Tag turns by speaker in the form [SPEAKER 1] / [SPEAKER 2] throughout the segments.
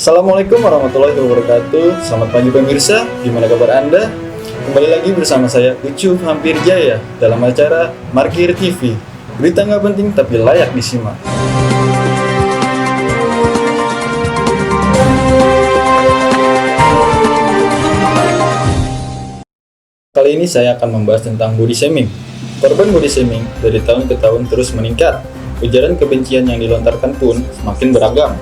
[SPEAKER 1] Assalamualaikum warahmatullahi wabarakatuh. Selamat pagi pemirsa, gimana kabar Anda? Kembali lagi bersama saya Ucup Hampir Jaya dalam acara Markir TV. Berita nggak penting tapi layak disimak. Kali ini saya akan membahas tentang body shaming. Korban body shaming dari tahun ke tahun terus meningkat. Ujaran kebencian yang dilontarkan pun semakin beragam.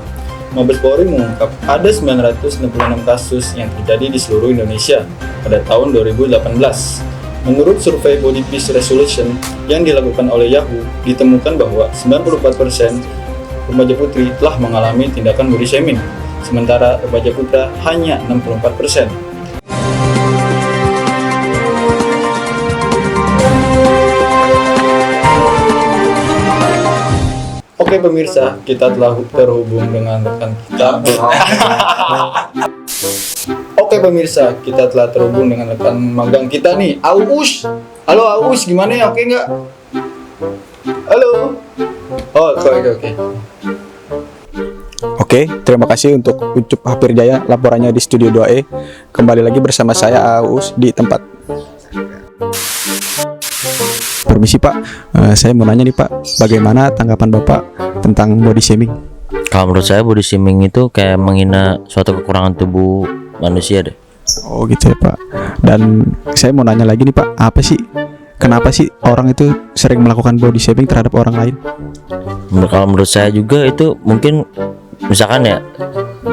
[SPEAKER 1] Mabes Polri mengungkap ada 966 kasus yang terjadi di seluruh Indonesia pada tahun 2018. Menurut survei Body Peace Resolution yang dilakukan oleh Yahoo, ditemukan bahwa 94% remaja putri telah mengalami tindakan body shaming, sementara remaja putra hanya 64%. Oke pemirsa, kita telah terhubung dengan rekan kita. Oke pemirsa, kita telah terhubung dengan rekan magang kita nih, Aus. Halo Aus, gimana ya? Oke nggak? Halo. Oh, oke.
[SPEAKER 2] Oke, terima kasih untuk Ucup Hampir Jaya laporannya di Studio 2E. Kembali lagi bersama saya Aus di tempat. Permisi Pak, saya mau nanya nih Pak, bagaimana tanggapan Bapak tentang body shaming?
[SPEAKER 3] Kalau menurut saya body shaming itu kayak menghina suatu kekurangan tubuh manusia deh.
[SPEAKER 2] Oh gitu ya Pak. Dan saya mau nanya lagi nih Pak, kenapa sih orang itu sering melakukan body shaming terhadap orang lain?
[SPEAKER 3] Kalau menurut saya juga itu mungkin misalkan ya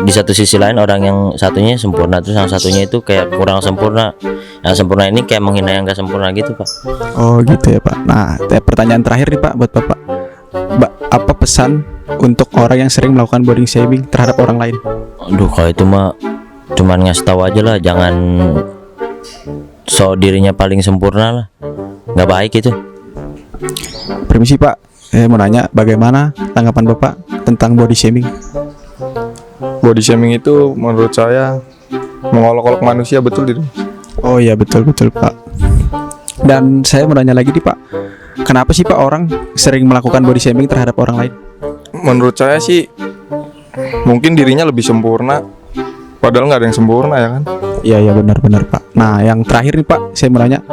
[SPEAKER 3] di satu sisi lain orang yang satunya sempurna, terus yang satunya itu kayak kurang sempurna. Yang sempurna ini kayak menghina yang gak sempurna gitu Pak.
[SPEAKER 2] Oh gitu ya Pak. Nah, pertanyaan terakhir nih Pak buat Bapak. Apa pesan untuk orang yang sering melakukan body shaming terhadap orang lain?
[SPEAKER 3] Aduh, kalau itu mah cuman ngasih tahu aja lah, jangan so dirinya paling sempurna lah, nggak baik itu.
[SPEAKER 2] Permisi Pak, saya mau nanya bagaimana tanggapan Bapak tentang body shaming?
[SPEAKER 4] Body shaming itu menurut saya mengolok-olok manusia, betul tidak?
[SPEAKER 2] Oh iya betul Pak. Dan saya mau nanya lagi nih Pak, kenapa sih Pak orang sering melakukan body shaming terhadap orang lain?
[SPEAKER 4] Menurut saya sih mungkin dirinya lebih sempurna, padahal nggak ada yang sempurna ya kan?
[SPEAKER 2] Iya benar Pak. Nah yang terakhir nih Pak, saya mau nanya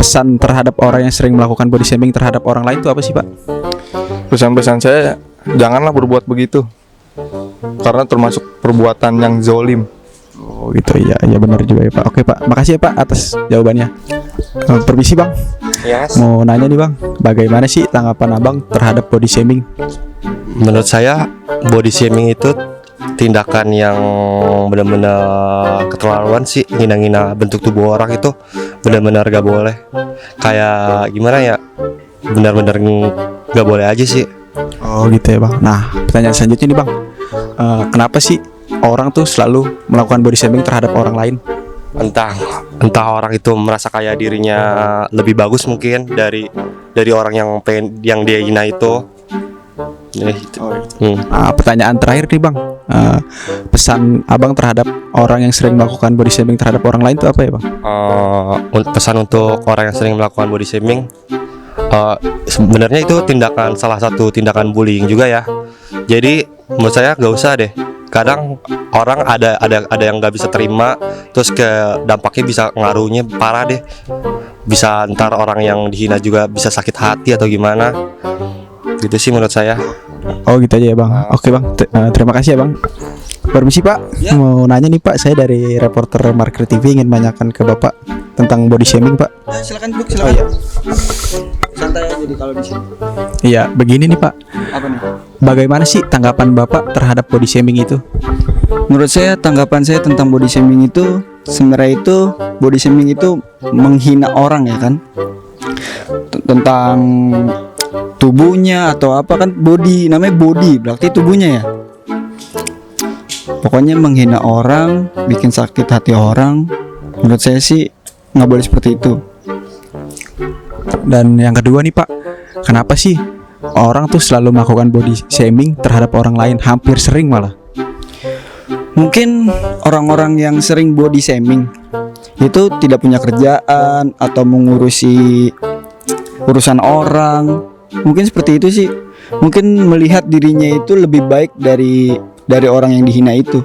[SPEAKER 2] pesan terhadap orang yang sering melakukan body shaming terhadap orang lain itu apa sih Pak?
[SPEAKER 4] Pesan-pesan saya, janganlah berbuat begitu, karena termasuk perbuatan yang zolim.
[SPEAKER 2] Oh gitu, iya benar juga ya Pak. Oke Pak, makasih ya Pak atas jawabannya. Permisi Bang,
[SPEAKER 5] Yes.
[SPEAKER 2] mau nanya nih Bang, bagaimana sih tanggapan Abang terhadap body shaming?
[SPEAKER 5] Menurut saya body shaming itu tindakan yang benar-benar keterlaluan sih. Ngina-ngina bentuk tubuh orang itu benar-benar gak boleh. Kayak gimana ya, benar-benar gak boleh aja sih.
[SPEAKER 2] Oh gitu ya Bang. Nah pertanyaan selanjutnya nih Bang, kenapa sih orang tuh selalu melakukan body shaming terhadap orang lain?
[SPEAKER 5] Entah orang itu merasa kayak dirinya lebih bagus mungkin dari orang yang dia hina itu. Jadi gitu.
[SPEAKER 2] Nah, pertanyaan terakhir nih Bang, pesan Abang terhadap orang yang sering melakukan body shaming terhadap orang lain itu apa ya Bang?
[SPEAKER 5] Pesan untuk orang yang sering melakukan body shaming, sebenarnya itu salah satu tindakan bullying juga ya. Jadi menurut saya gak usah deh. Kadang orang ada yang nggak bisa terima, terus ke dampaknya bisa ngaruhnya parah deh. Bisa ntar orang yang dihina juga bisa sakit hati atau gimana. Gitu sih menurut saya.
[SPEAKER 2] Oh gitu aja ya Bang. Oke Bang, terima kasih ya Bang. Permisi Pak, mau nanya nih Pak, saya dari reporter Markir TV ingin menanyakan ke Bapak tentang body shaming Pak.
[SPEAKER 6] Silakan Bu, silakan.
[SPEAKER 2] Oh iya.
[SPEAKER 6] Santai aja di kalau di sini.
[SPEAKER 2] Iya, begini nih Pak.
[SPEAKER 6] Apa nih?
[SPEAKER 2] Bagaimana sih tanggapan Bapak terhadap body shaming itu?
[SPEAKER 6] Menurut saya tanggapan saya tentang body shaming itu sebenarnya itu body shaming itu menghina orang ya kan. Tentang tubuhnya atau apa kan, body namanya body berarti tubuhnya ya. Pokoknya menghina orang, bikin sakit hati orang. Menurut saya sih nggak boleh seperti itu.
[SPEAKER 2] Dan yang kedua nih Pak, kenapa sih orang tuh selalu melakukan body shaming terhadap orang lain, hampir sering malah?
[SPEAKER 6] Mungkin orang-orang yang sering body shaming itu tidak punya kerjaan atau mengurusi urusan orang. Mungkin seperti itu sih. Mungkin melihat dirinya itu lebih baik dari dari orang yang dihina itu.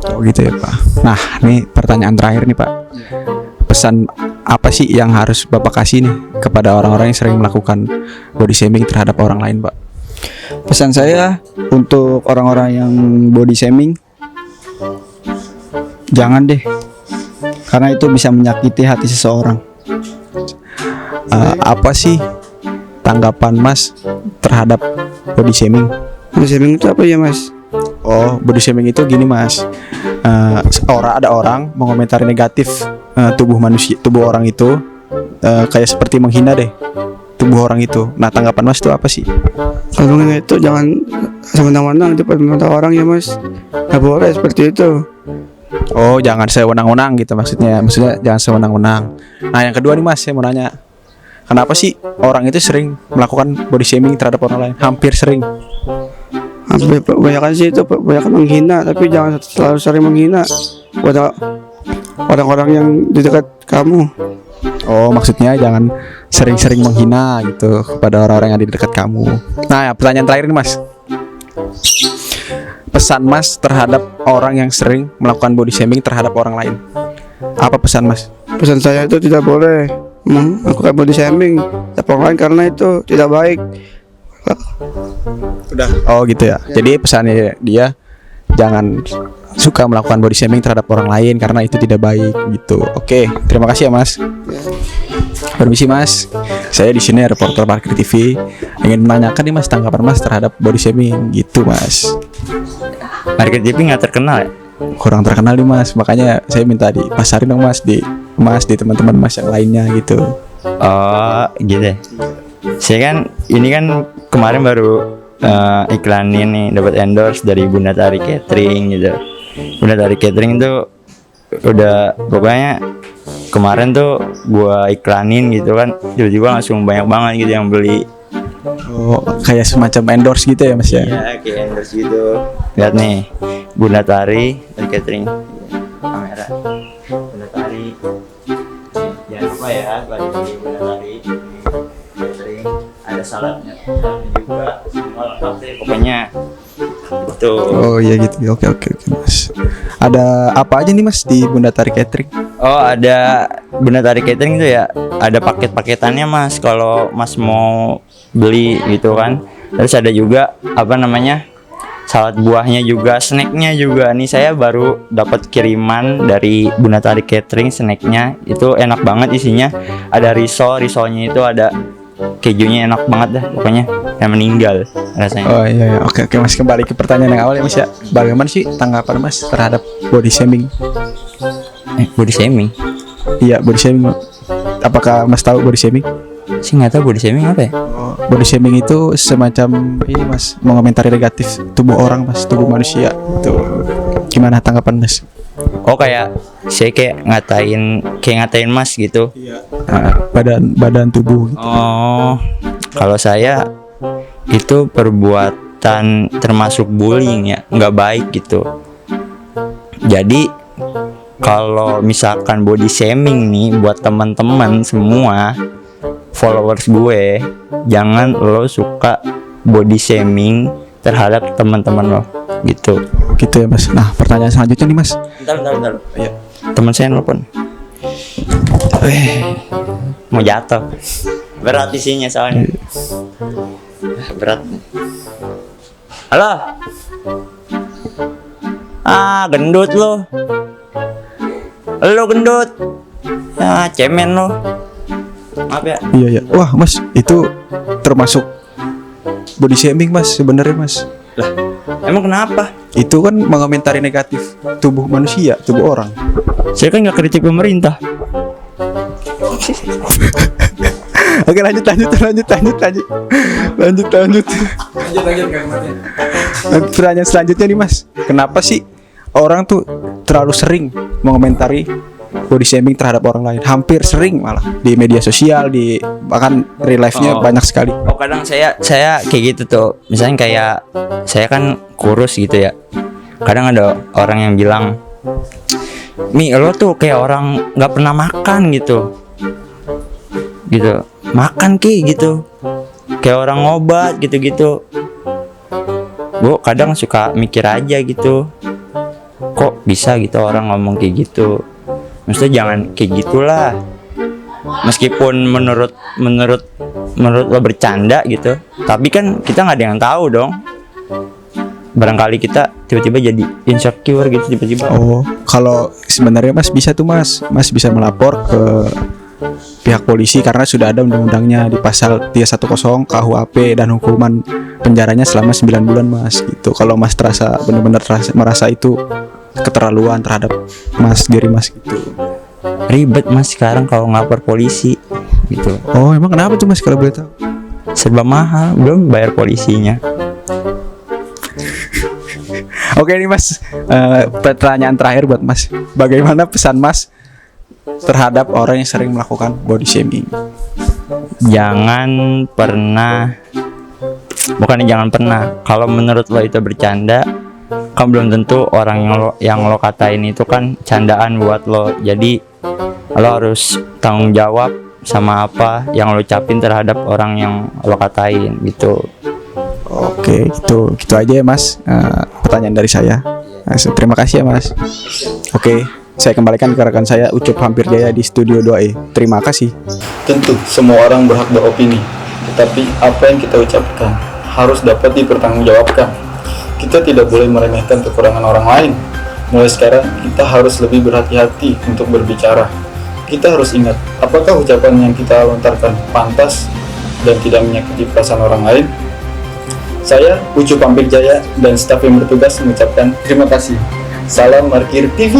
[SPEAKER 2] Oh gitu ya Pak. Nah ini pertanyaan terakhir nih Pak. Pesan apa sih yang harus Bapak kasih nih kepada orang-orang yang sering melakukan body shaming terhadap orang lain Pak?
[SPEAKER 6] Pesan saya untuk orang-orang yang body shaming, jangan deh, karena itu bisa menyakiti hati seseorang.
[SPEAKER 2] Apa sih tanggapan Mas terhadap body shaming?
[SPEAKER 6] Body shaming itu apa ya Mas?
[SPEAKER 2] Oh, body shaming itu gini Mas. Ada orang mengomentari negatif tubuh orang itu, kayak seperti menghina deh tubuh orang itu. Nah, tanggapan Mas itu apa sih?
[SPEAKER 6] Kalau itu jangan semena-mena cepat memantau orang ya Mas. Nggak boleh seperti itu.
[SPEAKER 2] Oh, jangan sewenang-wenang gitu maksudnya. Maksudnya jangan sewenang-wenang. Nah, yang kedua nih Mas, saya mau nanya. Kenapa sih orang itu sering melakukan body shaming terhadap orang lain? Hampir sering.
[SPEAKER 6] Kebanyakan sih itu kebanyakan menghina, tapi jangan selalu sering menghina pada orang-orang yang di dekat kamu.
[SPEAKER 2] Oh, maksudnya jangan sering-sering menghina gitu kepada orang-orang yang ada di dekat kamu. Nah, pertanyaan terakhir nih Mas. Pesan Mas terhadap orang yang sering melakukan body shaming terhadap orang lain. Apa pesan Mas?
[SPEAKER 6] Pesan saya itu tidak boleh melakukan body shaming terhadap orang lain karena itu tidak baik.
[SPEAKER 2] Udah. Oh gitu ya. Jadi pesannya dia jangan suka melakukan body shaming terhadap orang lain karena itu tidak baik gitu. Oke, terima kasih ya Mas. Permisi Mas. Saya di sini reporter Marker TV ingin menanyakan nih Mas tanggapan Mas terhadap body shaming gitu Mas.
[SPEAKER 7] Marker TV nggak terkenal ya?
[SPEAKER 2] Kurang terkenal nih Mas, makanya saya minta dipasarin dong Mas di teman-teman Mas yang lainnya gitu.
[SPEAKER 7] Oh gitu ya. Saya kan ini kan kemarin baru iklanin nih, dapat endorse dari Bunda Tari Catering gitu. Bunda Tari Catering itu udah pokoknya kemarin tuh gua iklanin gitu kan, tiba-tiba langsung banyak banget gitu yang beli.
[SPEAKER 2] Oh, kayak semacam endorse gitu ya Mas ya?
[SPEAKER 7] Iya, kayak endorse gitu. Lihat nih, Bunda Tari Catering. Kamera. Bunda Tari. Jangan lupa ya, bagi Bunda Tari Catering. Ada saladnya juga, semua lengkap deh pokoknya. Itu.
[SPEAKER 2] Oh iya gitu. Oke Mas. Ada apa aja nih Mas di Bunda Tari Catering?
[SPEAKER 7] Oh, ada Bunda Tari Catering itu ya, ada paket-paketannya Mas kalau Mas mau beli gitu kan. Terus ada juga apa namanya, salad buahnya juga, snacknya juga. Nih saya baru dapat kiriman dari Bunda Tari Catering, snacknya itu enak banget isinya. Ada risolnya itu ada kejunya, enak banget dah pokoknya, yang meninggal rasanya.
[SPEAKER 2] Oh iya. Oke Mas, kembali ke pertanyaan yang awal ya Mas ya. Bagaimana sih tanggapan Mas terhadap body shaming?
[SPEAKER 7] Body shaming?
[SPEAKER 2] Iya, body shaming. Apakah Mas tahu body shaming?
[SPEAKER 7] Sih nggak tahu body shaming apa ya.
[SPEAKER 2] Body shaming itu semacam ini Mas, mengomentari negatif tubuh orang Mas, tubuh manusia itu. Gimana tanggapan Mas?
[SPEAKER 7] Oh, kayak saya kayak ngatain Mas gitu.
[SPEAKER 2] Badan tubuh gitu.
[SPEAKER 7] Oh, kalau saya itu perbuatan termasuk bullying ya, nggak baik gitu. Jadi kalau misalkan body shaming nih buat teman-teman semua followers gue, jangan lo suka body shaming terhadap teman-teman lo gitu.
[SPEAKER 2] Gitu ya Mas. Nah, pertanyaan selanjutnya nih Mas.
[SPEAKER 7] Bentar. Iya. Teman saya nelfon. Mau jatuh. Berat isinya soalnya. Berat. Halo. Gendut lo. Lo gendut. Cemen lo. Maaf ya.
[SPEAKER 2] Iya. Wah Mas, itu termasuk body shaming Mas sebenarnya Mas.
[SPEAKER 7] Lah, emang kenapa?
[SPEAKER 2] Itu kan mengomentari negatif tubuh manusia, tubuh orang.
[SPEAKER 7] Saya kan nggak kritik pemerintah.
[SPEAKER 2] Oke, lanjut. Pertanyaan selanjutnya nih Mas. Kenapa sih orang tuh terlalu sering mengomentari body shaming terhadap orang lain? Hampir sering malah di media sosial, di bahkan real life-nya banyak sekali.
[SPEAKER 7] Oh, kadang saya kayak gitu tuh. Misalnya kayak saya kan kurus gitu ya. Kadang ada orang yang bilang, "Mi, lo tuh kayak orang nggak pernah makan gitu." Makan ki gitu. Kayak orang ngobat gitu-gitu. gue kadang suka mikir aja gitu, kok bisa gitu orang ngomong kayak gitu. Maksudnya jangan kayak gitulah. Meskipun menurut lo bercanda gitu, tapi kan kita nggak ada yang tahu dong. Barangkali kita tiba-tiba jadi insecure gitu tiba-tiba.
[SPEAKER 2] Oh, kalau sebenarnya Mas bisa tuh Mas bisa melapor ke pihak polisi karena sudah ada undang-undangnya di pasal 310 KUHP dan hukuman penjaranya selama 9 bulan Mas gitu. Kalau Mas benar-benar merasa itu keterlaluan terhadap diri Mas gitu.
[SPEAKER 7] Ribet Mas sekarang kalau ngelapor polisi gitu.
[SPEAKER 2] Oh, emang kenapa tuh Mas kalau boleh tahu?
[SPEAKER 7] Serba mahal, belum bayar polisinya.
[SPEAKER 2] Oke nih Mas, pertanyaan terakhir buat Mas. Bagaimana pesan Mas terhadap orang yang sering melakukan body shaming?
[SPEAKER 7] Jangan pernah, bukannya jangan pernah, kalau menurut lo itu bercanda, kan belum tentu orang yang lo katain itu kan candaan buat lo. Jadi lo harus tanggung jawab sama apa yang lo ucapin terhadap orang yang lo katain gitu.
[SPEAKER 2] Oke, gitu aja ya Mas. Pertanyaan dari saya. Terima kasih ya Mas. Oke, saya kembalikan ke rekan saya Ucup Hampir Jaya di Studio 2E. Terima kasih.
[SPEAKER 1] Tentu semua orang berhak beropini, tetapi apa yang kita ucapkan harus dapat dipertanggungjawabkan. Kita tidak boleh meremehkan kekurangan orang lain. Mulai sekarang kita harus lebih berhati-hati untuk berbicara. Kita harus ingat, apakah ucapan yang kita lontarkan pantas dan tidak menyakiti perasaan orang lain? Saya, Ucup Hampir Jaya, dan staf yang bertugas mengucapkan terima kasih. Salam Markir TV.